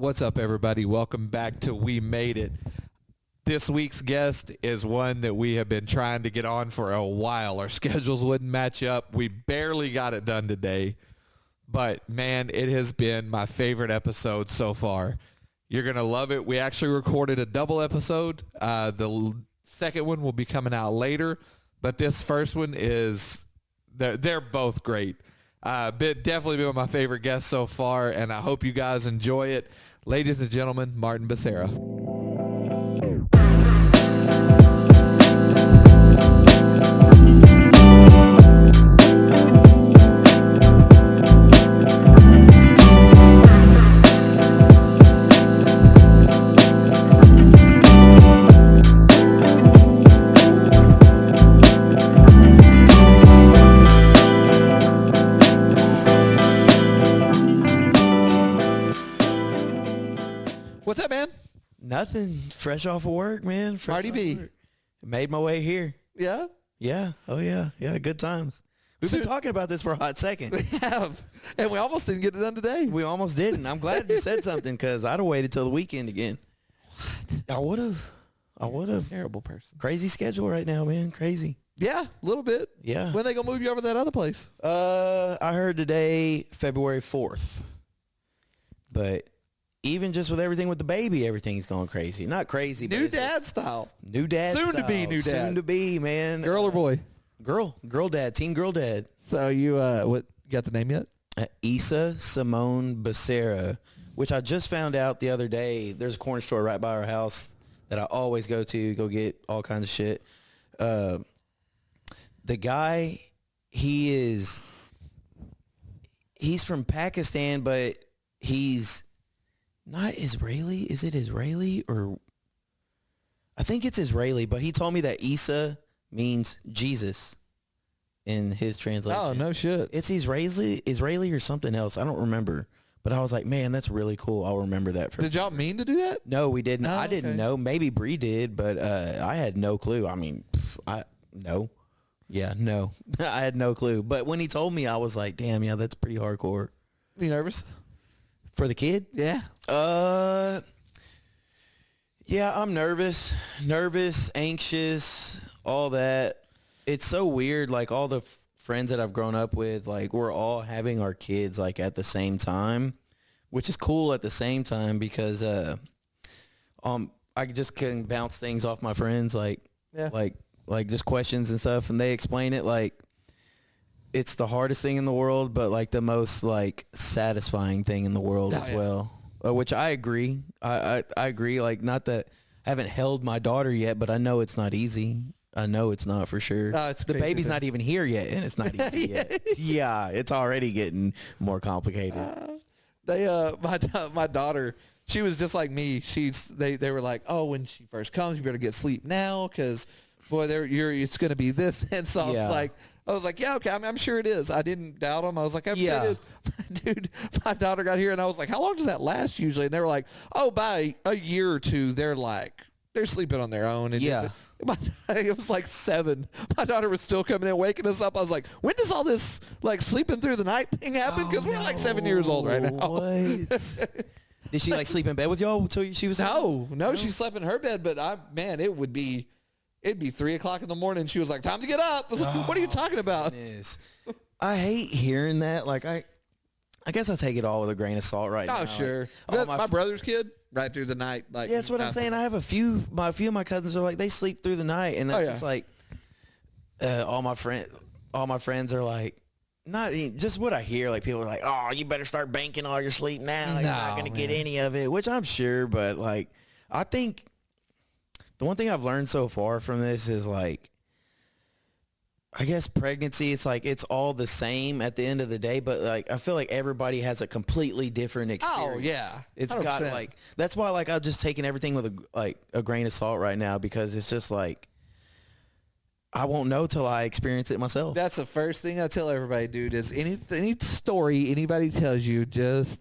What's up, everybody? Welcome back to We Made It. This week's guest is one that we have been trying to get on for a while. Our schedules wouldn't match up. We barely got it done today. But, man, it has been my favorite episode so far. You're going to love it. We actually recorded a double episode. The second one will be coming out later. But this first one is, they're both great. Definitely been my favorite guest so far, and I hope you guys enjoy it. Ladies and gentlemen, Martin Bacerra. What's up, man? Nothing. Fresh off of work, man. Marty B. Made my way here. Yeah? Yeah. Oh, yeah. Yeah, good times. We've been talking about this for a hot second. We have. And we almost didn't get it done today. We almost didn't. I'm glad you said something because I'd have waited till the weekend again. What? I would have. Terrible person. Crazy schedule right now, man. Crazy. Yeah, a little bit. Yeah. When they going to move you over to that other place? I heard today, February 4th. But even just with everything with the baby, everything's going crazy. Not crazy, but New dad style. New dad Soon style. to be new dad. Soon to be, man. Girl or boy? Girl dad. Team girl dad. So you got the name yet? Isa Simone Bacerra, which I just found out the other day. There's a corner store right by our house that I always go get all kinds of shit. The guy, he's from Pakistan, but he's not Israeli. Is it Israeli or? I think it's Israeli, but he told me that Isa means Jesus in his translation. Oh, no shit. It's Israeli or something else. I don't remember. But I was like, man, that's really cool. I'll remember that. Did y'all mean to do that? No, we didn't. Oh, I didn't know. Maybe Bree did, but I had no clue. I mean, no. Yeah, no. I had no clue. But when he told me, I was like, damn, yeah, that's pretty hardcore. You nervous? For the kid? Yeah. Yeah, I'm nervous, anxious, all that. It's so weird. Like all the friends that I've grown up with, like we're all having our kids like at the same time, which is cool at the same time because I just can bounce things off my friends, like just questions and stuff, and they explain it like it's the hardest thing in the world, but like the most like satisfying thing in the world as well. Which I agree. I agree. Like, not that I haven't held my daughter yet, but I know it's not easy. I know it's not for sure. The baby's not even here yet, and it's not easy yet. Yeah, it's already getting more complicated. My daughter, she was just like me. They were like, oh, when she first comes, you better get sleep now, because boy, it's going to be this. And so I was like, yeah, okay. I mean, I'm sure it is. I didn't doubt them. I was like, I'm sure it is. Dude, my daughter got here, and I was like, how long does that last usually? And they were like, oh, by a year or two, they're sleeping on their own. And it was like 7. My daughter was still coming in, waking us up. I was like, when does all this like sleeping through the night thing happen? Because we're like 7 years old right now. What? Did she like sleep in bed with y'all until she was? No, she slept in her bed. But it'd be 3:00 in the morning. She was like, time to get up. I was like, what are you talking about? I hate hearing that. Like, I guess I take it all with a grain of salt right now. Oh, sure. Like, my brother's kid, right through the night. Like, yeah, that's what I'm saying. I have a few of my cousins are like, they sleep through the night. And that's just like, all my friends are like, not just what I hear. Like, people are like, oh, you better start banking all your sleep now. Like, you're not going to get any of it, which I'm sure. But like, I think the one thing I've learned so far from this is like, I guess pregnancy, it's like it's all the same at the end of the day, but like I feel like everybody has a completely different experience. Oh yeah, it's 100%. Got like that's why like I've just taken everything with a grain of salt right now, because it's just like I won't know till I experience it myself. That's the first thing I tell everybody, dude. Is any story anybody tells you, just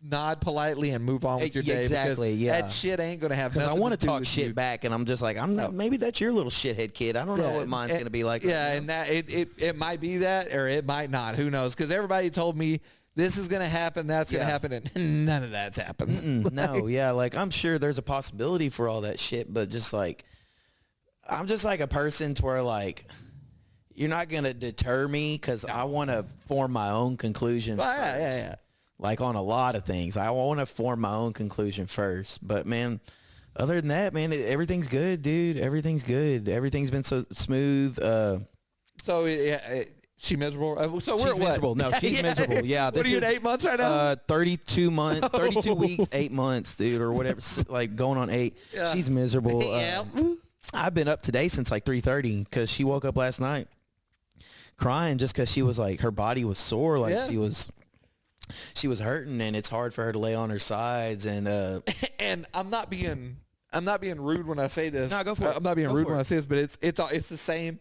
nod politely and move on with your day. Exactly, yeah. That shit ain't going to have nothing I want to to talk with shit you. back, and I'm just like, maybe that's your little shithead kid. I don't know what mine's going to be like. Yeah, and that it might be that, or it might not. Who knows? Because everybody told me this is going to happen, that's going to happen, and none of that's happened. No, yeah, like I'm sure there's a possibility for all that shit, but just like I'm just like a person to where like you're not going to deter me because I want to form my own conclusion first. Yeah. Like on a lot of things. I want to form my own conclusion first. But, man, other than that, man, everything's good, dude. Everything's good. Everything's been so smooth. So, she miserable? So we're she's miserable. No, she's miserable. Yeah. What are you in 8 months right now? 32 months, 32 weeks, 8 months, dude, or whatever. Like going on 8. Yeah. She's miserable. Yeah. I've been up today since like 3:30 because she woke up last night crying just because she was like, her body was sore. Like she was hurting, and it's hard for her to lay on her sides. And and I'm not being rude when I say this. No, go for it. I'm not being rude when I say this, but it's the same.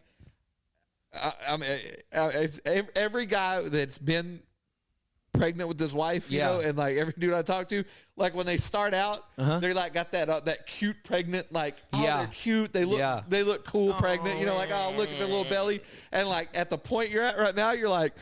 I mean, every guy that's been pregnant with his wife, you know, and like every dude I talk to, like when they start out, they're like got that cute pregnant, like they're cute, they look cool pregnant, you know, like look at their little belly, and like at the point you're at right now, you're like,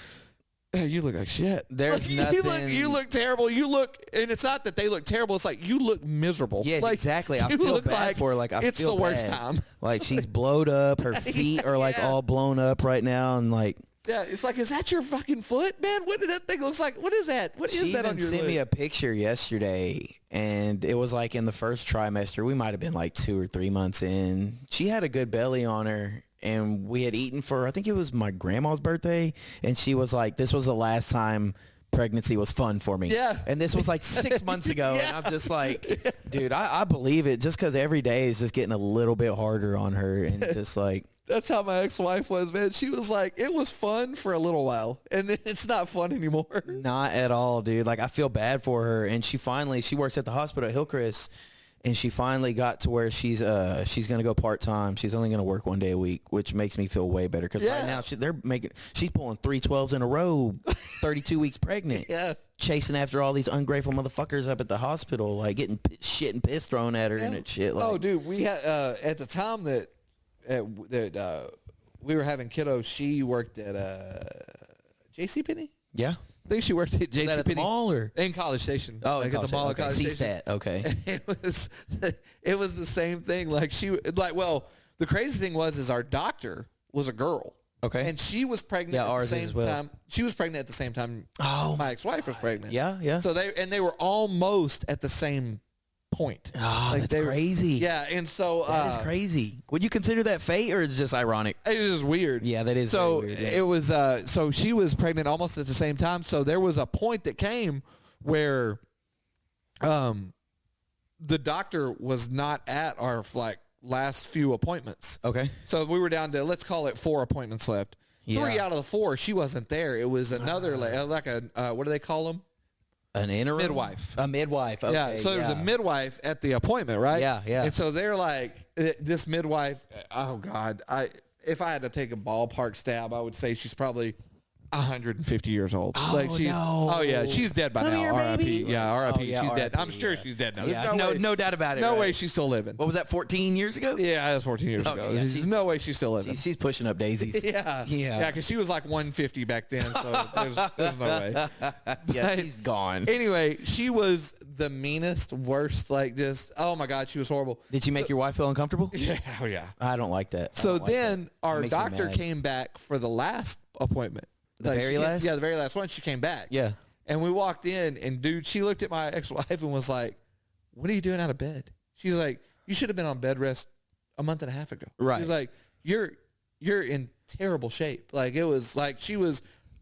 hey, you look like shit. There's like, nothing. You look terrible. You look, and it's not that they look terrible. It's like you look miserable. Yeah, like, exactly. I feel bad like for her. Like it's feel the worst bad. time. Like she's blowed up. Her feet are like all blown up right now, and like. Yeah, it's like, is that your fucking foot, man? What did that thing look like? What is that? What is that on your leg? She sent me a picture yesterday, and it was like in the first trimester. We might have been like 2 or 3 months in. She had a good belly on her, and we had eaten for, I think it was my grandma's birthday, and she was like, this was the last time pregnancy was fun for me. Yeah. And this was like 6 months ago, and I'm just like, dude, I believe it just because every day is just getting a little bit harder on her, and just like. That's how my ex-wife was, man. She was like, it was fun for a little while, and then it's not fun anymore. Not at all, dude. Like, I feel bad for her, and she works at the hospital at Hillcrest, and she finally got to where she's going to go part-time. She's only going to work 1 day a week, which makes me feel way better, because right now she's pulling 312s in a row, 32 weeks pregnant. Yeah. Chasing after all these ungrateful motherfuckers up at the hospital, like getting shit and piss thrown at her and shit. Like, oh, dude, we had, at the time that we were having kiddos, she worked at JCPenney. Yeah, I think she worked at JCPenney. At the mall or in College Station. Oh, like at the mall. Okay. College Station. Okay. It was the same thing. Like the crazy thing was our doctor was a girl. Okay. And she was pregnant at the same time. She was pregnant at the same time. Oh, my ex-wife was pregnant. Yeah. So they were almost at the same point. Oh, like that's crazy. Yeah, and so that is crazy. Would you consider that fate, or is it just ironic? It was just weird. Yeah, that is. So very weird, yeah. it was. So she was pregnant almost at the same time. So there was a point that came where, the doctor was not at our last few appointments. Okay. So we were down to, let's call it 4 appointments left. Yeah. 3 out of the 4, she wasn't there. It was another like a what do they call them? An interim? Midwife. A midwife. Okay, yeah. So there's a midwife at the appointment, right? Yeah. And so they're like, this midwife. Oh God, if I had to take a ballpark stab, I would say she's probably 150 years old. Oh, no. Oh yeah, she's dead by Come now. here, R.I.P. baby. Yeah, R.I.P. Oh, yeah, she's dead. R.I.P., I'm sure she's dead now. Yeah, There's no doubt about it. No right? way she's still living. What was that, 14 years ago? Yeah, that's 14 years ago. Yeah, There's no way she's still living. She's pushing up daisies. Yeah. Yeah. Because she was like 150 back then, so there's no way. Yeah, she's gone. Anyway, she was the meanest, worst, like just, oh my God, she was horrible. Did she make your wife feel uncomfortable? Yeah, oh yeah. I don't like that. So then our makes me doctor mad. came back for the last appointment. The very last? Yeah, the very last one. She came back. Yeah. And we walked in, and dude, she looked at my ex-wife and was like, "What are you doing out of bed?" She's like, "You should have been on bed rest a month and a half ago." Right. She's like, "You're in terrible shape." Like it was like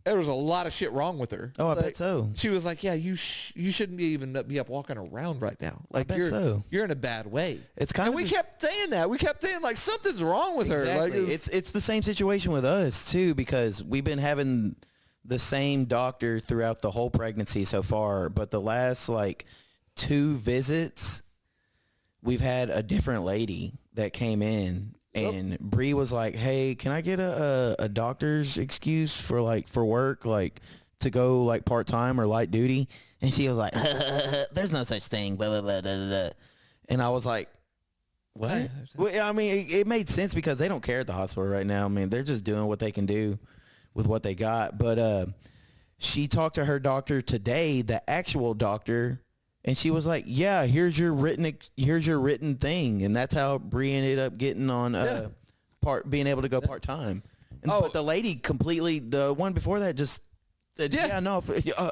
there was a lot of shit wrong with her. Oh, I like, bet so. She was like, "Yeah, you shouldn't be up walking around right now. Like bet so. You're in a bad way." It's kind and of we kept saying that. We kept saying like something's wrong with her. Like it's the same situation with us too, because we've been having the same doctor throughout the whole pregnancy so far, but the last 2 visits we've had a different lady that came in, and Bree was like, "Hey, can I get a doctor's excuse for work, to go part-time or light duty?" And she was like, "There's no such thing, blah, blah, blah, blah, blah." And I was like, what? Well, I mean, it made sense because they don't care at the hospital right now. I mean, they're just doing what they can do with what they got. But she talked to her doctor today, the actual doctor, and she was like, "Yeah, here's your written thing," and that's how Bree ended up getting on being able to go part time. But the lady completely, the one before that, just said, "Yeah, no,"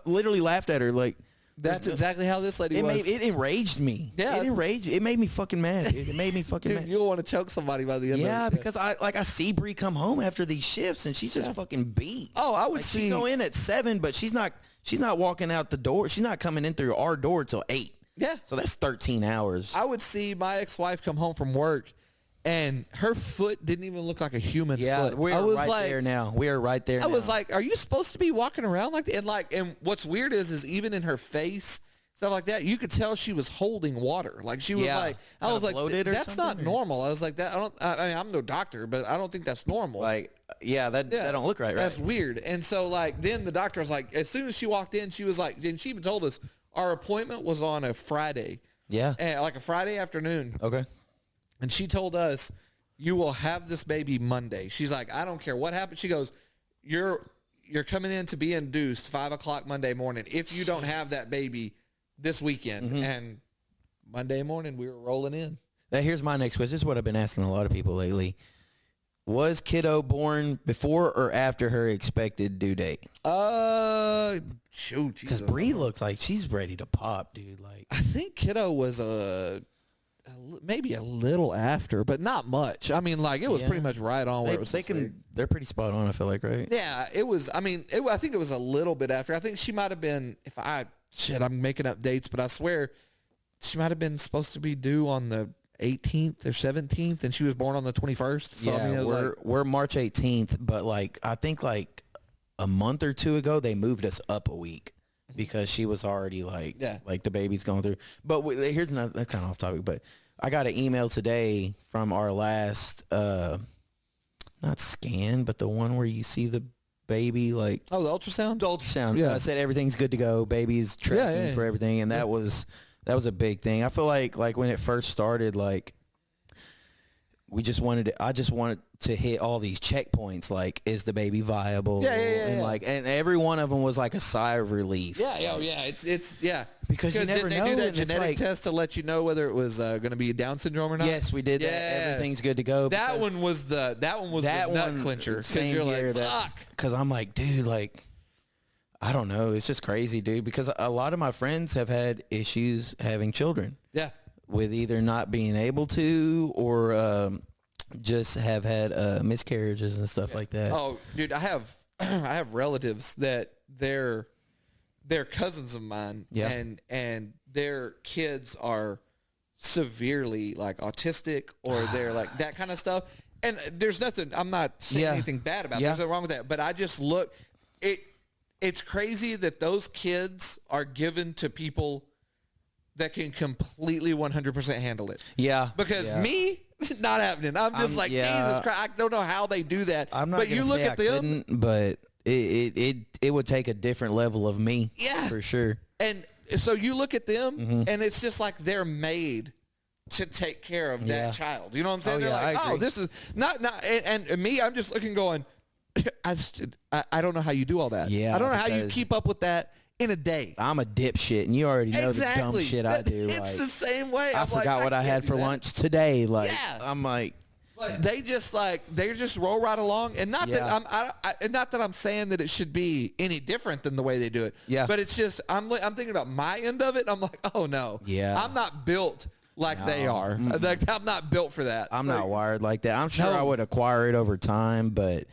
literally laughed at her like. That's exactly how this lady was. It enraged me. Yeah. It made me fucking mad. It made me fucking Dude, mad. you'll want to choke somebody by the end of it. Yeah, because I see Bree come home after these shifts and she's just fucking beat. Oh, I would like, see. She go in at 7, but she's not walking out the door. She's not coming in through our door till 8. Yeah. So that's 13 hours. I would see my ex-wife come home from work, and her foot didn't even look like a human foot. We're right there now. We are right there. I was like, "Are you supposed to be walking around like that?" And what's weird is even in her face, stuff like that, you could tell she was holding water. Like she was like, I was like, that's not normal. I was like, that. I mean, I'm no doctor, but I don't think that's normal. Like, that don't look right. That's weird. And so like, then the doctor was like, as soon as she walked in, she was like, and she even told us our appointment was on a Friday. Yeah. And like a Friday afternoon. Okay. And she told us, you will have this baby Monday. She's like, I don't care what happens. She goes, you're coming in to be induced 5:00 Monday morning. If you don't have that baby this weekend. And Monday morning we were rolling in. Now here's my next question. This is what I've been asking a lot of people lately. Was kiddo born before or after her expected due date? Shoot. Because Bree looks like she's ready to pop, dude. Like, I think kiddo was maybe a little after, but not much. I mean, like it was pretty much right on where it was. They're pretty spot on. I feel like, right? Yeah, it was. I mean, I think it was a little bit after. I think she might have been. I'm making up dates, but I swear she might have been supposed to be due on the 18th or 17th, and she was born on the 21st. So, yeah, I mean, we're March 18th, but like I think like a month or two ago they moved us up a week because she was already like the baby's going through. But here's another, that's kind of off topic, but I got an email today from our last not scan, but the one where you see the baby, like the ultrasound. The ultrasound. Yeah, I said everything's good to go. Baby's tracking for everything, and that was a big thing. I feel like when it first started, like I just wanted to hit all these checkpoints. Like, is the baby viable? And every one of them was like a sigh of relief. It's because you never know. They do that genetic test to let you know whether it was going to be Down syndrome or not. Yes, we did that. Everything's good to go. That one was the nut clincher. Same year. Because I'm like, dude, like, I don't know. It's just crazy, dude. Because a lot of my friends have had issues having children. Yeah. With either not being able to or just have had miscarriages and stuff like that. Oh, dude, I have relatives that they're cousins of mine, and their kids are severely like autistic or they're like that kind of stuff. And there's nothing. I'm not saying anything bad about it. There's nothing wrong with that. But I just look. It's crazy that those kids are given to people that can completely 100% handle it. Yeah. Because me, not happening. I'm just like, Jesus Christ, I don't know how they do that. I'm not going to say I couldn't, but it would take a different level of me. Yeah. For sure. And so you look at them, and it's just like they're made to take care of that child. You know what I'm saying? They're like, this is not and me, I'm just looking going, I don't know how you do all that. Yeah. I don't know how you keep up with that in a day. I'm a dipshit, and you already know the dumb shit I do. It's like, the same way. I forgot what I had for lunch today. Like, I'm like, but they just roll right along, and not that I'm saying that it should be any different than the way they do it. Yeah. But it's just I'm thinking about my end of it. I'm like, oh no. Yeah. I'm not built like they are. Like, I'm not built for that. I'm not wired like that. I'm sure I would acquire it over time, but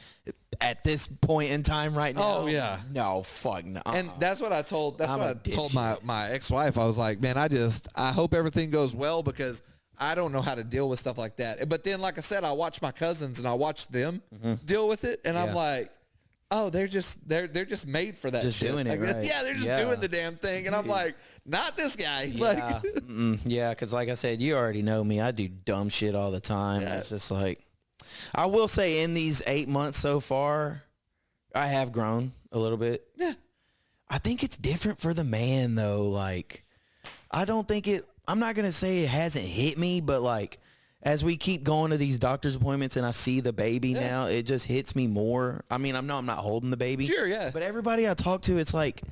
at this point in time right now, no, fuck no. And that's what I told. That's what I told my ex-wife. I was like, man, I hope everything goes well because I don't know how to deal with stuff like that. But then, like I said, I watch my cousins and I watch them deal with it, and I'm like, oh, they're just made for that. Just shit. doing it, like, right? Yeah, they're just doing the damn thing, and I'm like, not this guy. Yeah, because like I said, you already know me. I do dumb shit all the time. Yeah. It's just like, I will say, in these 8 months so far, I have grown a little bit. Yeah, I think it's different for the man though. Like, I don't think it. I'm not gonna say it hasn't hit me, but like, as we keep going to these doctor's appointments and I see the baby now, it just hits me more. I mean, I'm not holding the baby. Sure, yeah. But everybody I talk to, it's like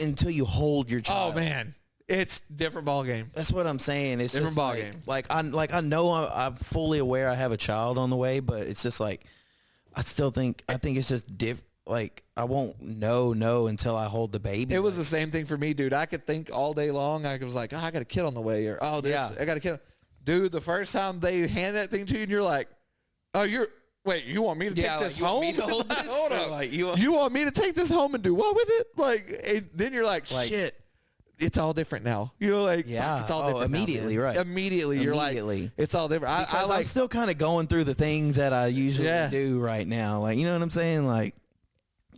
until you hold your child. Oh man, it's different ball game. That's what I'm saying. It's Different just ball like, game. I know I'm fully aware I have a child on the way, but it's just like I think it's just like I won't know until I hold the baby. It was the same thing for me, dude. I could think all day long. I was like, oh, I got a kid on the way, or I got a kid. Dude, the first time they hand that thing to you, and you're like, oh, wait, you want me to take this home? Want me to hold this? Hold up. Like, you want me to take this home and do what with it? Like, and then you're like, shit. It's all different now. You're like, it's all different immediately, now, right? Immediately, you're like, it's all different. I'm still kind of going through the things that I usually do right now. Like, you know what I'm saying? Like,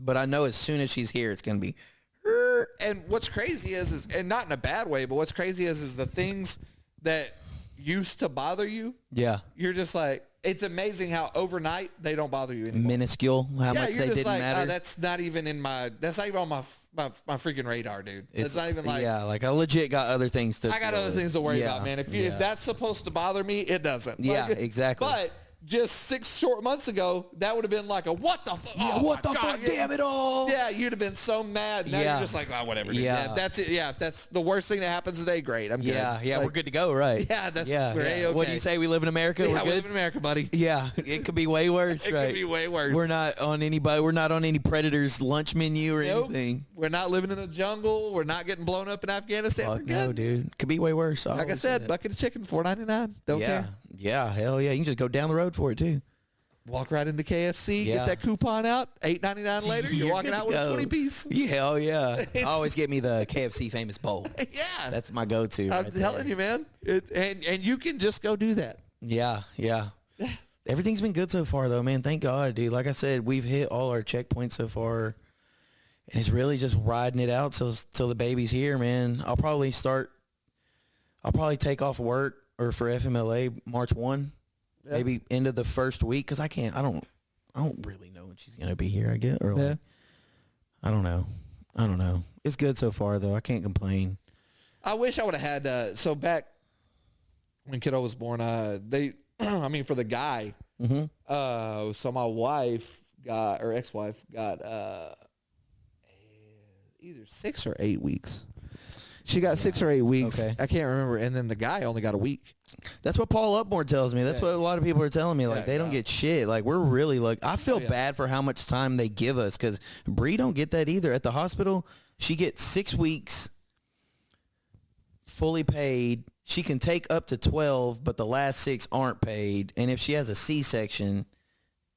but I know as soon as she's here, it's going to be. And what's crazy is, and not in a bad way, but what's crazy is the things that used to bother you. Yeah. You're just like, it's amazing how overnight they don't bother you anymore. Minuscule, how much they didn't matter. That's not even on my freaking radar, dude. It's not even like. Yeah, like I legit got other things to. I got other things to worry about, man. If that's supposed to bother me, it doesn't. Yeah, exactly. But just 6 short months ago, that would have been like a what the fuck? Yeah, what the fuck? Damn it all! Yeah, you'd have been so mad. Now you're just like, oh, whatever. Dude. Yeah, that's it. Yeah, if that's the worst thing that happens today, great. I'm good. Yeah, like, we're good to go, right? Yeah, we're A-okay. What do you say? We live in America. Yeah, we're good? we live in America, buddy. Yeah, it could be way worse. It right? could be way worse. We're not on any predator's lunch menu or anything. We're not living in a jungle. We're not getting blown up in Afghanistan. Fuck no, dude. Could be way worse. Like I said, bucket of chicken, $4.99. Don't care. Yeah, hell yeah. You can just go down the road for it too. Walk right into KFC, get that coupon out, $8.99 later, you're walking out with a 20-piece. Yeah, hell yeah. I always get me the KFC famous bowl. Yeah. That's my go-to. I'm telling you, man. And you can just go do that. Yeah. Everything's been good so far, though, man. Thank God, dude. Like I said, we've hit all our checkpoints so far. And it's really just riding it out till the baby's here, man. I'll probably take off work or for FMLA March 1. Yeah. Maybe end of the first week because I don't really know when she's gonna be here. I guess or like, I don't know. It's good so far though. I can't complain. I wish I would have had so back when kiddo was born. They, I mean, for the guy. Mm-hmm. So my wife got or ex-wife got either 6 or 8 weeks. She got 6 or 8 weeks. Okay. I can't remember. And then the guy only got a week. That's what Paul Upmore tells me. That's what a lot of people are telling me. Like, they don't get shit. Like, we're really lucky. I feel bad for how much time they give us because Bree don't get that either. At the hospital, she gets 6 weeks fully paid. She can take up to 12, but the last 6 aren't paid. And if she has a C-section,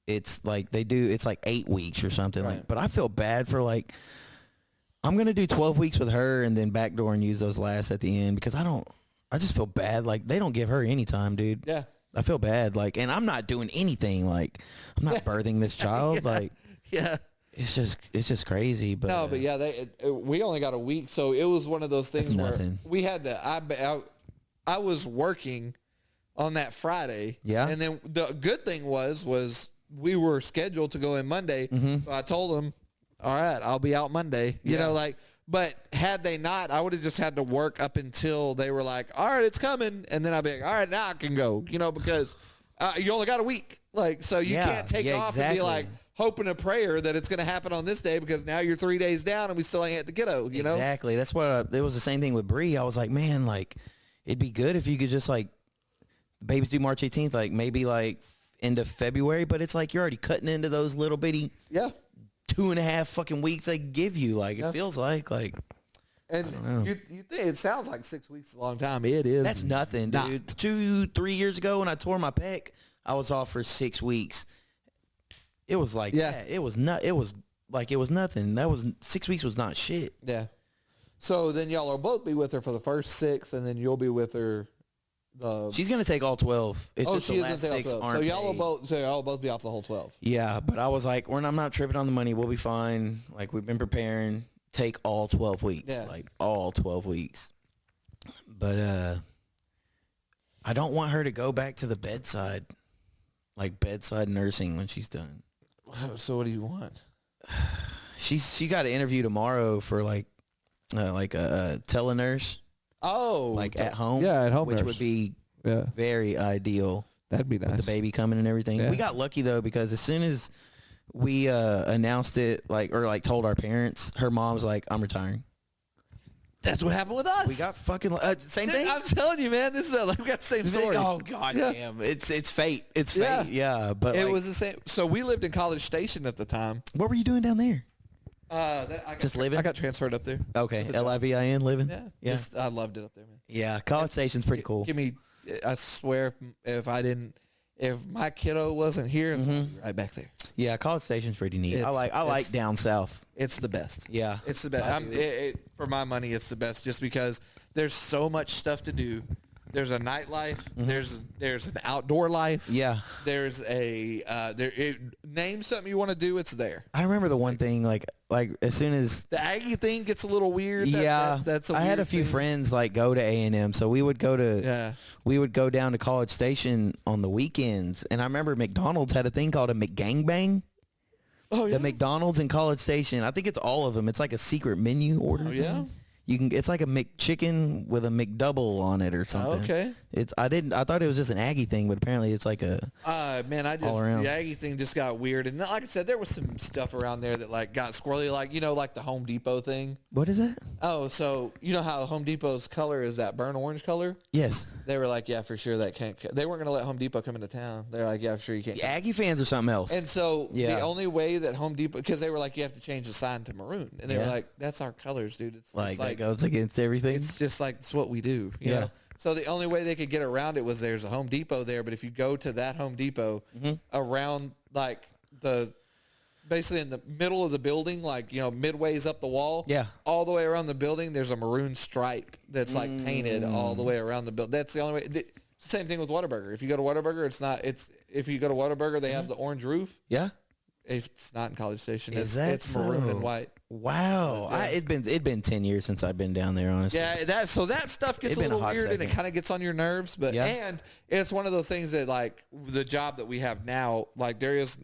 it's like it's like 8 weeks or something. Right. Like, but I feel bad for like, I'm going to do 12 weeks with her and then backdoor and use those last at the end because I just feel bad. Like, they don't give her any time, dude. Yeah. I feel bad. Like, and I'm not doing anything. Like, I'm not birthing this child. Like, it's just crazy. But no, but yeah, we only got a week. So it was one of those things where we had to, I was working on that Friday. Yeah. And then the good thing was we were scheduled to go in Monday. Mm-hmm. So I told them, all right, I'll be out Monday. You know, like, but had they not, I would have just had to work up until they were like, all right, it's coming. And then I'd be like, all right, now I can go, you know, because you only got a week. Like, so you can't take off and be like hoping a prayer that it's going to happen on this day because now you're 3 days down and we still ain't at the kiddo, you know? Exactly. That's what, it was the same thing with Bree. I was like, man, like, it'd be good if you could just like, babies due March 18th, like maybe like end of February, but it's like you're already cutting into those little bitty 2.5 fucking weeks they give you. Like, it feels like. And you think it sounds like 6 weeks is a long time. It is. That's nothing, dude. 2-3 years ago when I tore my pec, I was off for 6 weeks. It was like that. It was like it was nothing. That was 6 weeks was not shit. Yeah. So then y'all will both be with her for the first 6, and then you'll be with her. She's gonna take all 12. It's just she the is last gonna take 6 all 12. aren't So y'all paid. will both be off the whole 12. Yeah, but I was like, I'm not tripping on the money. We'll be fine. Like, we've been preparing. Take all 12 weeks. Yeah. Like, all 12 weeks. But I don't want her to go back to the bedside, like bedside nursing when she's done. So what do you want? She got an interview tomorrow for like a telenurse. Oh, like at home. Yeah, at home. Which would be Yeah. Very ideal. That'd be nice. With the baby coming and everything. Yeah. We got lucky though because as soon as we announced it, told our parents, her mom's like, "I'm retiring." That's what happened with us. We got fucking same thing. I'm telling you, man. This is we got the same story. Oh god damn! It's fate. It's fate. Yeah. Yeah, but It was the same. So we lived in College Station at the time. What were you doing down there? Just living. I got transferred up there. Okay, LIVIN living. Yeah. I loved it up there, man. Yeah, College Station's pretty cool. Give me. I swear, if my kiddo wasn't here, I'd be right back there. Yeah, College Station's pretty neat. I like down south. It's the best. Yeah, it's the best. For my money, it's the best just because there's so much stuff to do. There's a nightlife. There's an outdoor life. Yeah. There's name something you want to do. It's there. I remember the one thing like as soon as the Aggie thing gets a little weird. That's I had a few friends go to A&M, so we would go down to College Station on the weekends, and I remember McDonald's had a thing called a McGangbang. Oh yeah. The McDonald's in College Station. I think it's all of them. It's like a secret menu order. Oh yeah. Thing. It's like a McChicken with a McDouble on it or something. Okay. I thought it was just an Aggie thing, but apparently it's like a the Aggie thing just got weird. And like I said, there was some stuff around there that got squirrely, like the Home Depot thing. What is that? Oh, so you know how Home Depot's color is that burnt orange color? Yes. They were like, yeah, for sure that can't. They weren't going to let Home Depot come into town. They're like, yeah, for sure you can't. The Aggie fans are something else. And so the only way that Home Depot, because they were like, you have to change the sign to maroon, and they were like, that's our colors, dude. It's like that goes against everything. It's just like it's what we do. You know? So the only way they could get around it was there's a Home Depot there, but if you go to that Home Depot around basically in the middle of the building, midways up the wall, all the way around the building, there's a maroon stripe that's painted all the way around the building. That's the only way. Same thing with Whataburger. If you go to Whataburger, if you go to Whataburger, they have the orange roof. Yeah. If it's not in College Station, it's maroon and white. Wow, it'd been 10 years since I've been down there, honestly. Yeah, that stuff gets a little weird and it kind of gets on your nerves. But and it's one of those things that the job that we have now, there is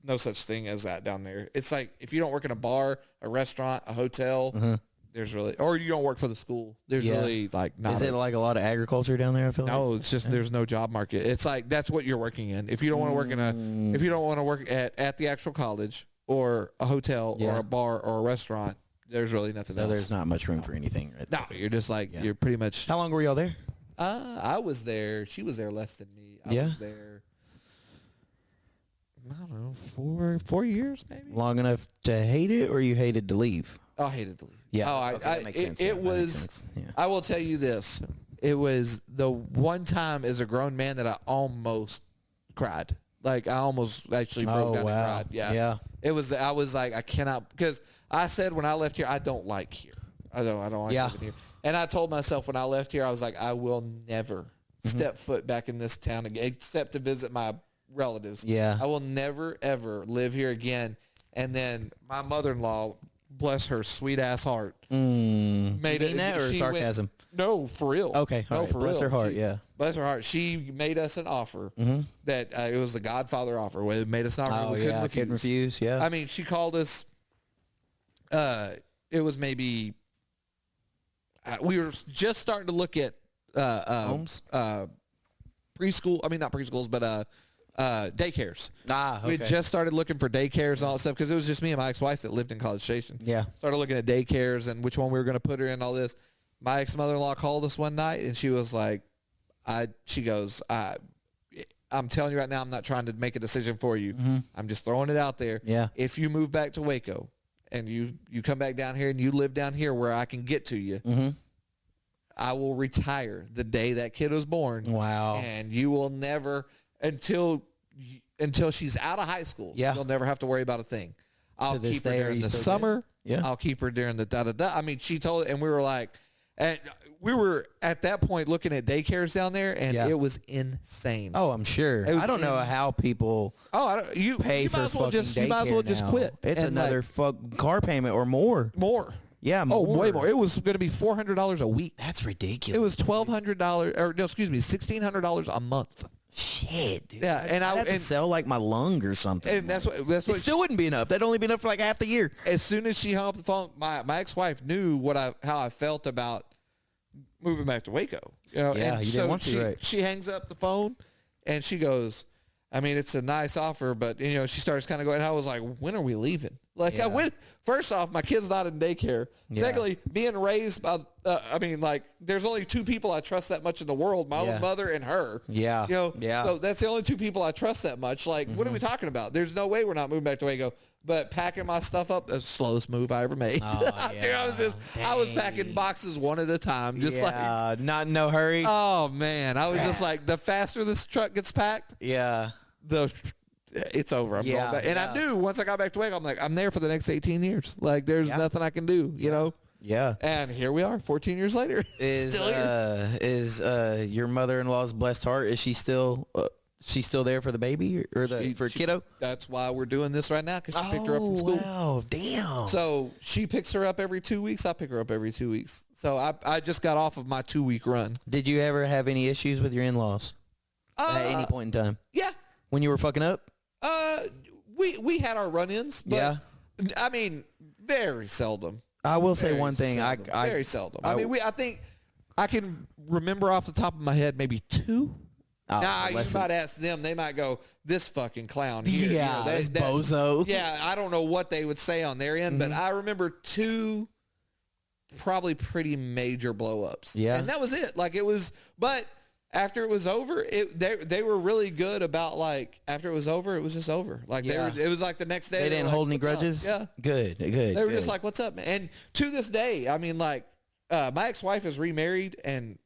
no such thing as that down there. It's like if you don't work in a bar, a restaurant, a hotel, there's really, or you don't work for the school. There's really not. Is it a lot of agriculture down there? I feel no, it's just there's no job market. It's like that's what you're working in. If you don't want to work if you don't want to work at the actual college or a hotel or a bar or a restaurant, there's really nothing else. There's not much room for anything. Right no, you're just you're pretty much. How long were y'all there? I was there. She was there less than me. I was there. I don't know, 4 years maybe. Long enough to hate it, or you hated to leave? Oh, I hated to leave. Yeah. Oh, that makes sense. It was. I will tell you this. It was the one time as a grown man that I almost cried. I almost actually broke down and cried. Yeah. Yeah. It was. I was like, I cannot, because I said when I left here, I don't like here. I don't like living here. And I told myself when I left here, I was like, I will never step foot back in this town again, except to visit my relatives. Yeah. I will never, ever live here again. And then my mother-in-law, bless her sweet ass heart, made it. That or sarcasm? No, for real. Okay. No, for bless real. her heart. Bless her heart. She made us an offer that it was the Godfather offer. Where it made us an offer we couldn't refuse. Yeah. I mean, she called us. It was maybe we were just starting to look at homes, preschool. I mean, not preschools, but daycares. Okay. We had just started looking for daycares and all that stuff because it was just me and my ex-wife that lived in College Station. Yeah. Started looking at daycares and which one we were going to put her in, all this. My ex-mother-in-law called us one night and she was like, she goes, I'm telling you right now, I'm not trying to make a decision for you. I'm just throwing it out there. Yeah. If you move back to Waco and you come back down here and you live down here where I can get to you, I will retire the day that kid was born. Wow. And you will never, until she's out of high school, you'll never have to worry about a thing. I'll keep her during the summer. Yeah. I'll keep her during the da-da-da. I mean, she told, and we were like, and we were at that point looking at daycares down there, and it was insane. Oh, I'm sure. I don't know how people pay for fucking daycare. You might as well just quit. It's another car payment or more. More. Yeah, way more. It was going to be $400 a week. That's ridiculous. It was $1,200, or no, excuse me, $1,600 a month. Shit, dude. Yeah, and I'd have to sell like my lung or something. And that's what it still wouldn't be enough. That'd only be enough for like half the year. As soon as she hung up the phone, my ex-wife knew how I felt about moving back to Waco. You know, Yeah, and you didn't want to, right? She hangs up the phone, and she goes, I mean, it's a nice offer, but, you know, she starts kind of going, I was like, when are we leaving? Like, Yeah. First off, my kid's not in daycare. Yeah. Secondly, being raised by, I mean, like, there's only two people I trust that much in the world, my Yeah. own mother and her. Yeah. You know, Yeah. so that's the only two people I trust that much. Like, what are we talking about? There's no way we're not moving back to Waco. But packing my stuff up, the slowest move I ever made. Oh, Dude, I was packing Dang. boxes one at a time, just like, not in no hurry. oh man, I was just like, the faster this truck gets packed, Yeah. it's over. I'm Yeah, going back. And I yeah. knew once I got back to Waco, I'm like, I'm there for the next 18 years. Like, there's nothing I can do, you know? Yeah. And here we are, 14 years later. Is Still here. your mother-in-law's blessed heart? Is she still there for the baby or for kiddo? That's why we're doing this right now, because she picked her up from school. Wow, damn. So she picks her up every 2 weeks. I pick her up every 2 weeks. So I just got off of my 2-week run. Did you ever have any issues with your in-laws at any point in time Yeah. when you were fucking up? We had our run-ins, but Yeah. I mean, very seldom. I will say Very one thing. seldom. I Very seldom. I mean, I think I can remember off the top of my head maybe two. Nah, you might ask them. They might go, this fucking clown here. Yeah, you know, this bozo. Yeah, I don't know what they would say on their end, but I remember two probably pretty major blow-ups. Yeah. And that was it. Like, it was, but after it was over, they were really good about, like, after it was over, it was just over. Like, it was like the next day. They didn't hold any "What's up?" grudges? Yeah. Good. They were just like, what's up, man? And to this day, I mean, like, my ex-wife is remarried, and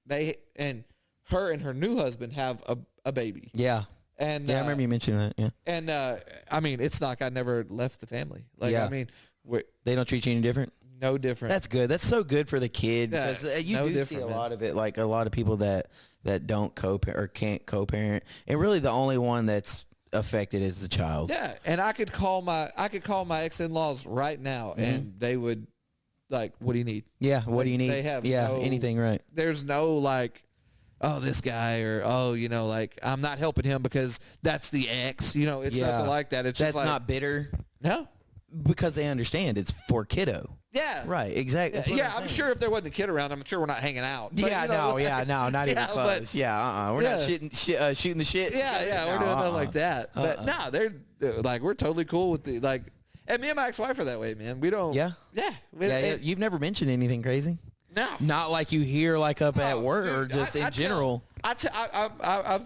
her and her new husband have a baby. Yeah. And Yeah, I remember you mentioning that. Yeah. And I mean, it's not like I never left the family. Like, Yeah. I mean, They don't treat you any different? no different. That's good. That's so good for the kid Yeah, because you no do see different, a man. lot of it, like a lot of people that don't co-parent or can't co-parent, and really the only one that's affected is the child. Yeah, and I could call my ex-in-laws right now, and they would, like, what do you need? Yeah. What do you need? They have anything, right? There's no, like, oh, this guy, or, oh, you know, like, I'm not helping him because that's the ex. You know, it's nothing like that. It's That's just like, not bitter no. because they understand it's for kiddo. Yeah. Right. Exactly. That's what Yeah, I'm saying. sure if there wasn't a kid around, I'm sure we're not hanging out. But, Yeah, you know, no, not even Yeah, close. but- We're not shooting the shit. Yeah, we're doing nothing like that. But no, they're like, we're totally cool with the, like, and me and my ex-wife are that way, man. We don't. Yeah? Yeah. You've never mentioned anything crazy? No. Not like you hear like up at work or Dude, just in general. I've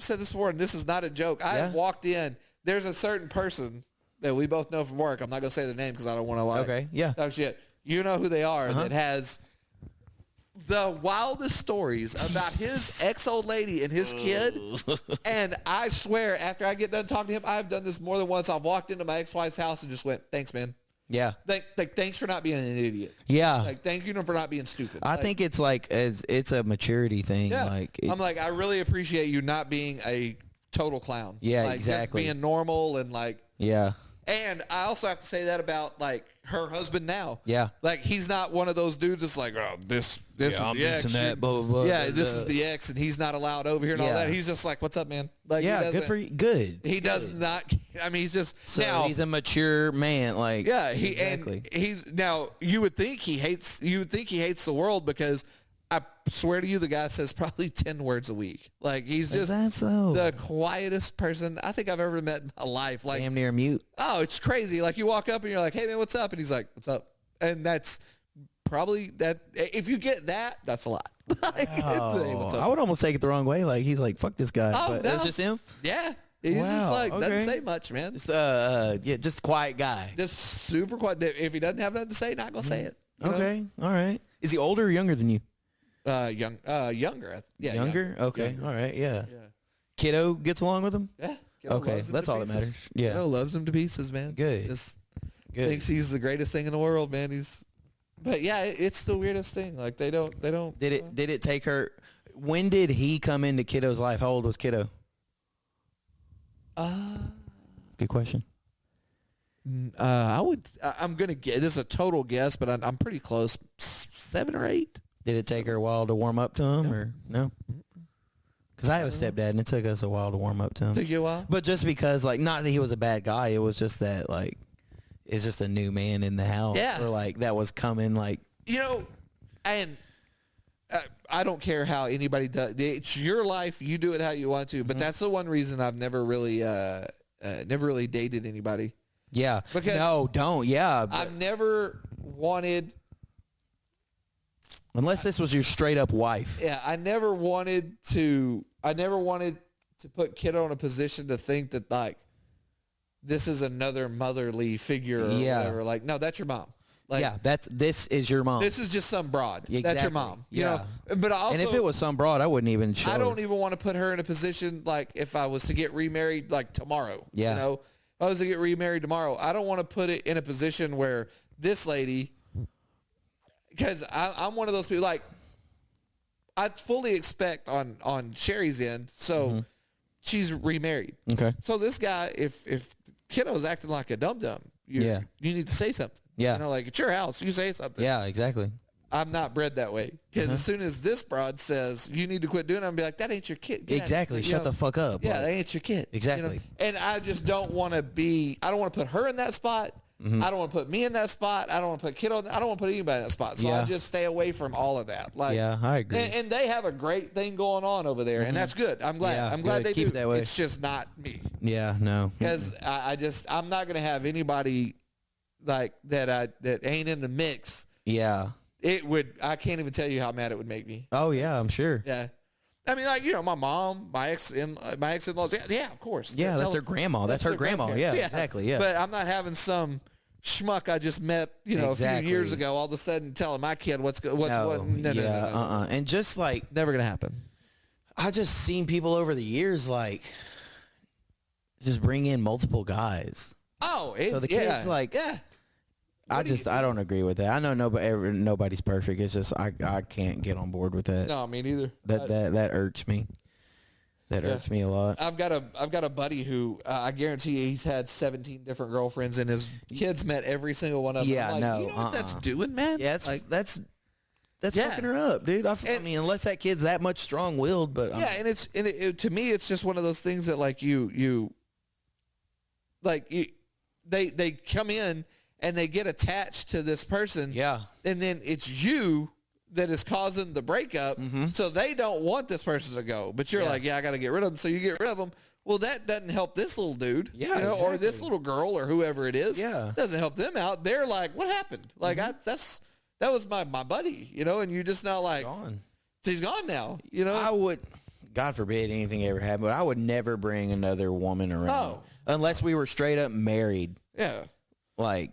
said this before, and this is not a joke. I walked in. There's a certain person that we both know from work. I'm not gonna say their name because I don't want to lie. Okay, yeah. Oh shit. You know who they are? That has the wildest stories about his ex-old lady and his kid. And I swear, after I get done talking to him, I've done this more than once. I've walked into my ex-wife's house and just went, "Thanks, man. Yeah. Thanks for not being an idiot. Yeah. Like, thank you for not being stupid." I think it's like it's a maturity thing. Yeah. Like I'm like, I really appreciate you not being a total clown. Yeah, like, exactly. Just being normal and like. yeah. And I also have to say that about, like, her husband now. Yeah. Like, he's not one of those dudes that's like, oh, this is I'm the this ex. and that, blah, blah, blah, Yeah, blah, this blah. is the ex, and he's not allowed over here and all Yeah. that. He's just like, what's up, man? Like, Yeah, he good doesn't- for you. Good. He does not. I mean, he's just So now. he's a mature man. Like Yeah, exactly. and he's now. You would think he hates the world because I swear to you, the guy says probably 10 words a week. Like, he's Is just that so? the quietest person I think I've ever met in my life. Like, Damn near mute. oh, it's crazy. Like, you walk up and you're like, "Hey man, what's up?" And he's like, "What's up?" And that's probably that. If you get that, that's a lot. Like, "Hey, what's up?" I would almost take it the wrong way. Like he's like, "Fuck this guy." Oh, but no. it's just him. Yeah, he's just Wow, like doesn't okay. say much, man. Just just a quiet guy. Just super quiet. If he doesn't have nothing to say, not gonna say it. You know? Okay, all right. Is he older or younger than you? Younger. Yeah, Younger. Okay, Younger. all right. Yeah. Yeah. Kiddo gets along with him. Yeah. Kiddo Okay, loves him that's to all that pieces. matters. Yeah. Kiddo loves him to pieces, man. Good. Just Good. thinks he's the greatest thing in the world, man. But yeah, it's the weirdest thing. Like, they don't. Did it take her? When did he come into Kiddo's life? How old was Kiddo? Good question. I'm gonna get. This is a total guess, but I'm pretty close. 7 or 8. Did it take her a while to warm up to him, or no? Because I have a stepdad, and it took us a while to warm up to him. Took you a while. But just because, like, not that he was a bad guy, it was just that, like, it's just a new man in the house. Yeah. Or, like, that was coming, like, You know, and I don't care how anybody does. It's your life. You do it how you want to. But that's the one reason I've never really dated anybody. Yeah. Because no, don't. Yeah. I've never wanted. Unless this was your straight up wife. Yeah, I never wanted to put kiddo in a position to think that like this is another motherly figure or whatever. Like, no, that's your mom. Like, yeah, this is your mom. This is just some broad. Exactly. That's your mom. You know? But I also, and if it was some broad, I wouldn't even show I don't even want to put her in a position like if I was to get remarried like tomorrow. Yeah. You know, if I was to get remarried tomorrow, I don't want to put it in a position where this lady, because I'm one of those people, like, I fully expect on Sherry's end, so she's remarried. Okay. So this guy, if kiddo's acting like a dum-dum, you need to say something. Yeah. You know, like, it's your house, you say something. Yeah, exactly. I'm not bred that way. Because as soon as this broad says, you need to quit doing it, I'm going to be like, that ain't your kid. Exactly. Shut the fuck up. Yeah, that ain't your kid. Exactly. You know? And I just don't want to I don't want to put her in that spot. I don't want to put me in that spot. I don't want to put kiddo. I don't want to put anybody in that spot. So I just stay away from all of that. Like, yeah, I agree. And they have a great thing going on over there, and that's good. I'm glad. Yeah, I'm glad good. they Keep do. it that way. It's just not me. Yeah, no. Because I'm not going to have anybody like that ain't in the mix. Yeah. I can't even tell you how mad it would make me. Oh yeah, I'm sure. Yeah. I mean, like, you know, my mom, my ex-in-laws. Yeah, of course. Yeah, that's her grandma. That's her grandma. Yeah, exactly. Yeah. But I'm not having some schmuck I just met, you know, a few years ago, all of a sudden telling my kid what's what. No. And just like, never gonna happen. I just seen people over the years like just bring in multiple guys. Oh, so the kids like, I don't agree with that. I know nobody's perfect. It's just I can't get on board with that. No, me neither. That irks me. That irks me a lot. I've got a buddy who I guarantee you he's had 17 different girlfriends and his kids met every single one of them. Yeah, like, no, you know what that's doing, man? Yeah, that's fucking her up, dude. I mean, unless that kid's that much strong-willed, but and to me, it's just one of those things that like they come in and they get attached to this person. Yeah, and then it's you that is causing the breakup. So they don't want this person to go, but you're like, I got to get rid of them. So you get rid of them. Well, that doesn't help this little dude, or this little girl or whoever it is. Yeah, doesn't help them out. They're like, what happened? Like that was my buddy, you know, and you're just not like, gone. He's gone now, you know. I would, God forbid anything ever happened, but I would never bring another woman around unless we were straight up married. Yeah, like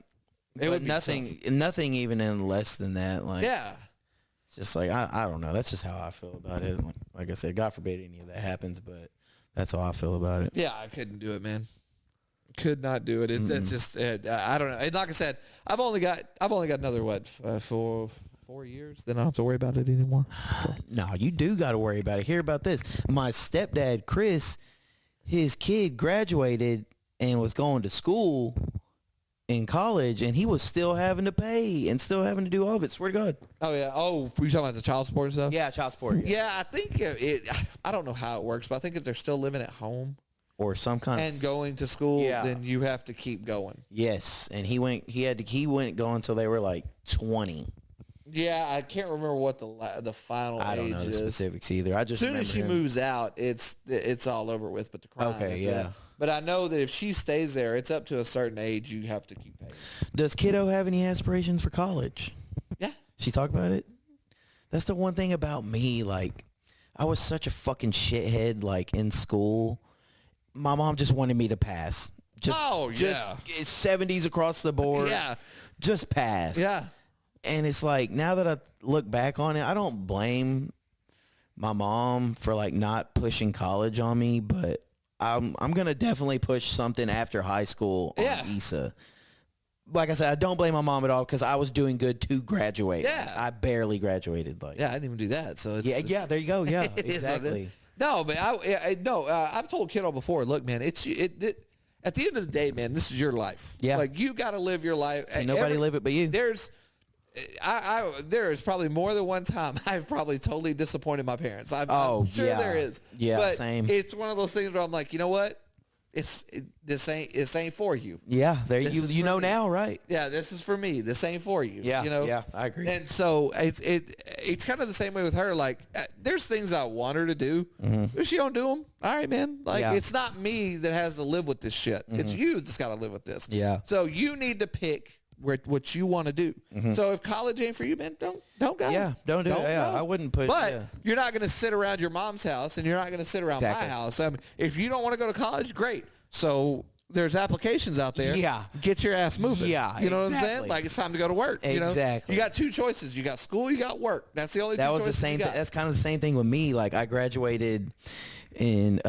it would nothing even in less than that. Like it's just like I don't know. That's just how I feel about it. Like I said, God forbid any of that happens, but that's how I feel about it. Yeah, I couldn't do it, man. Could not do it. That's just I don't know. And like I said, I've only got another 4 years. Then I don't have to worry about it anymore. No, you do got to worry about it. Hear about this? My stepdad, Chris, his kid graduated and was going to school in college, and he was still having to pay and still having to do all of it. Swear to God. Oh yeah. Oh, were you talking about the child support and stuff? Yeah, child support. Yeah, I think I don't know how it works, but I think if they're still living at home or some kind and going to school, then you have to keep going. Yes, and he went going until they were like 20. Yeah, I can't remember what the final age is. I don't know the specifics either. I just as soon as she moves out, it's all over with. But the crime. Okay, yeah. But I know that if she stays there, it's up to a certain age you have to keep paying. Does kiddo have any aspirations for college? Yeah. She talked about it? That's the one thing about me. Like, I was such a fucking shithead, like, in school. My mom just wanted me to pass. Just 70s across the board. Yeah. Just pass. Yeah. And it's like, now that I look back on it, I don't blame my mom for, like, not pushing college on me, but I'm going to definitely push something after high school on Issa. Like I said, I don't blame my mom at all because I was doing good to graduate. Yeah. I barely graduated. Like, yeah, I didn't even do that. So it's there you go. Yeah, exactly. No, but I've told kiddo before, look, man, at the end of the day, man, this is your life. Yeah. Like, you got to live your life. Ain't nobody live it but you. There is probably more than one time I've probably totally disappointed my parents. I'm sure there is. Yeah, but same. It's one of those things where I'm like, you know what? this ain't for you. Yeah, there This is you for know me. now, right? Yeah, this is for me. This ain't for you. Yeah, you know. yeah, I agree. And so it's kind of the same way with her. Like, there's things I want her to do. If she don't do them, all right, man. Like, Yeah. it's not me that has to live with this shit. It's you that's got to live with this. Yeah. So you need to pick what you want to do. So if college ain't for you, man, don't go. Yeah, don't do it. Yeah, go. I wouldn't put. But yeah. you're not going to sit around your mom's house, and you're not going to sit around Exactly. my house. I mean, if you don't want to go to college, great. So there's applications out there. Yeah. Get your ass moving. Yeah, You know what I'm saying? exactly. Like, it's time to go to work. You know? Exactly. You got two choices. You got school, you got work. That's the only That two was the choices same. you got. That's kind of the same thing with me. Like I graduated in.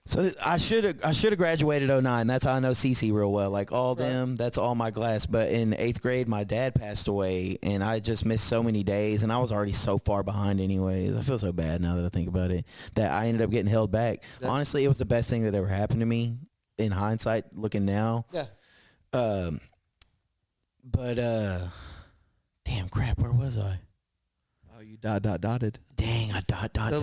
So I should have graduated 09. That's how I know CC real well. Like all them, that's all my class. But in 8th grade, my dad passed away, and I just missed so many days, and I was already so far behind anyways. I feel so bad now that I think about it, that I ended up getting held back. Honestly, it was the best thing that ever happened to me in hindsight, looking now. Yeah. But damn crap, where was I? Oh, you dotted. Dang, I dotted.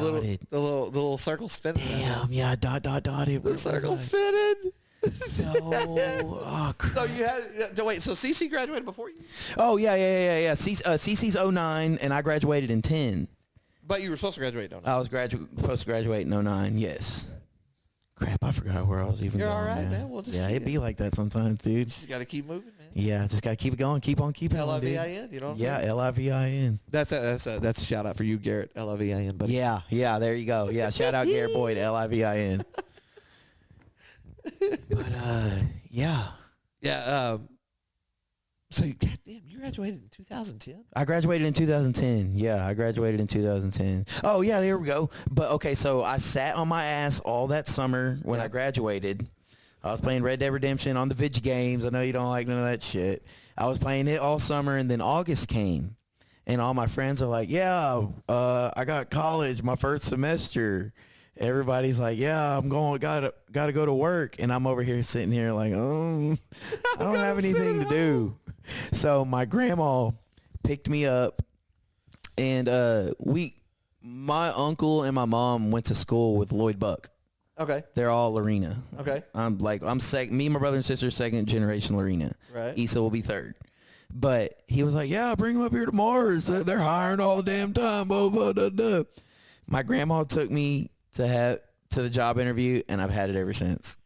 The little circle spinning. Damn, yeah, I dotted. The Where circle was spinning. I? No, oh crap. So you had wait. So CC graduated before you, Oh yeah. CC's 09, and I graduated in 10. but you were supposed to graduate, don't you? I was supposed to graduate in 09. Yes. Crap, I forgot where I was even You're going. all right, man. We'll just it'd be like that sometimes, dude. just got to keep moving, man. Yeah, just gotta keep it going. Keep on keeping on, dude. LIVIN. You know. What I'm Yeah, saying? LIVIN. That's a shout out for you, Garrett. LIVIN, buddy. Yeah, there you go. Yeah, shout out Garrett Boyd, LIVIN. But yeah. Yeah. So goddamn, you graduated in 2010. I graduated in 2010. Yeah, I graduated in 2010. Oh, yeah, there we go. But, okay, so I sat on my ass all that summer when I graduated. I was playing Red Dead Redemption on the video games. I know you don't like none of that shit. I was playing it all summer, and then August came. And all my friends are like, yeah, I got college my first semester. Everybody's like, yeah, gotta go to work. And I'm over here sitting here like, oh, I don't have anything to do. So my grandma picked me up, and my uncle and my mom went to school with Lloyd Buck. Okay. They're all Lorena. Okay. Me and my brother and sister, second generation Lorena. Right. Isa will be third. But he was like, yeah, bring him up here to Mars. They're hiring all the damn time. Blah, blah, blah, blah. My grandma took me to the job interview, and I've had it ever since.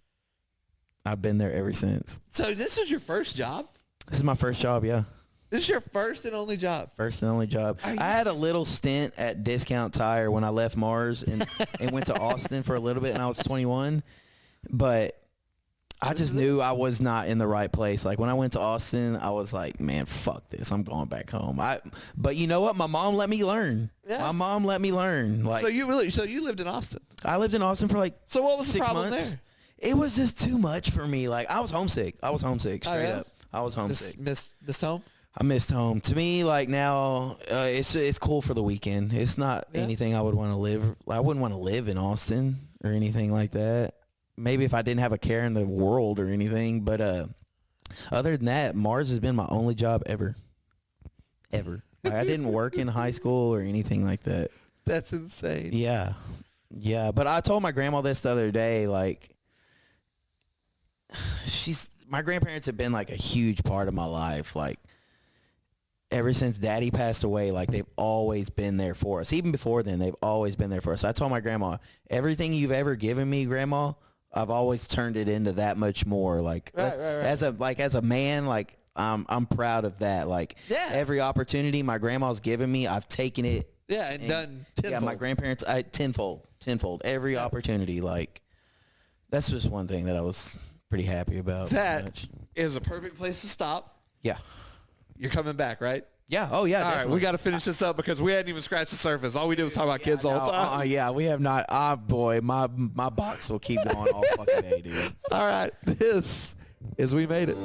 I've been there ever since. So this is your first job? This is my first job, yeah. This is your first and only job? First and only job. I had a little stint at Discount Tire when I left Mars and went to Austin for a little bit, and I was 21. But I just knew I was not in the right place. Like, when I went to Austin, I was like, man, fuck this. I'm going back home. But you know what? My mom let me learn. Yeah. My mom let me learn. Like, So you lived in Austin? I lived in Austin for like So what was the 6 problem months. there? It was just too much for me. Like, I was homesick. Straight yeah? up. I was homesick. Missed home? I missed home. To me, like now, it's cool for the weekend. It's not anything I would want to live. I wouldn't want to live in Austin or anything like that. Maybe if I didn't have a care in the world or anything. But other than that, Mars has been my only job ever. Ever. Like, I didn't work in high school or anything like that. That's insane. Yeah. Yeah. But I told my grandma this the other day, like, my grandparents have been like a huge part of my life. Like, ever since Daddy passed away, like, they've always been there for us. Even before then, they've always been there for us. So I told my grandma, everything you've ever given me, Grandma, I've always turned it into that much more. Like, Right. as a man, like, I'm proud of that. Like, every opportunity my grandma's given me, I've taken it. Yeah, and done tenfold. Yeah, my grandparents, tenfold. Every opportunity. Like, that's just one thing that I was pretty happy about. That is a perfect place to stop. Yeah. You're coming back, right? Yeah. Oh, yeah. All right, definitely. we got to finish this up because we hadn't even scratched the surface. All we do is talk about kids all the time. Yeah, we have not. Boy, my box will keep going all fucking day, dude. All right, this is We Made It.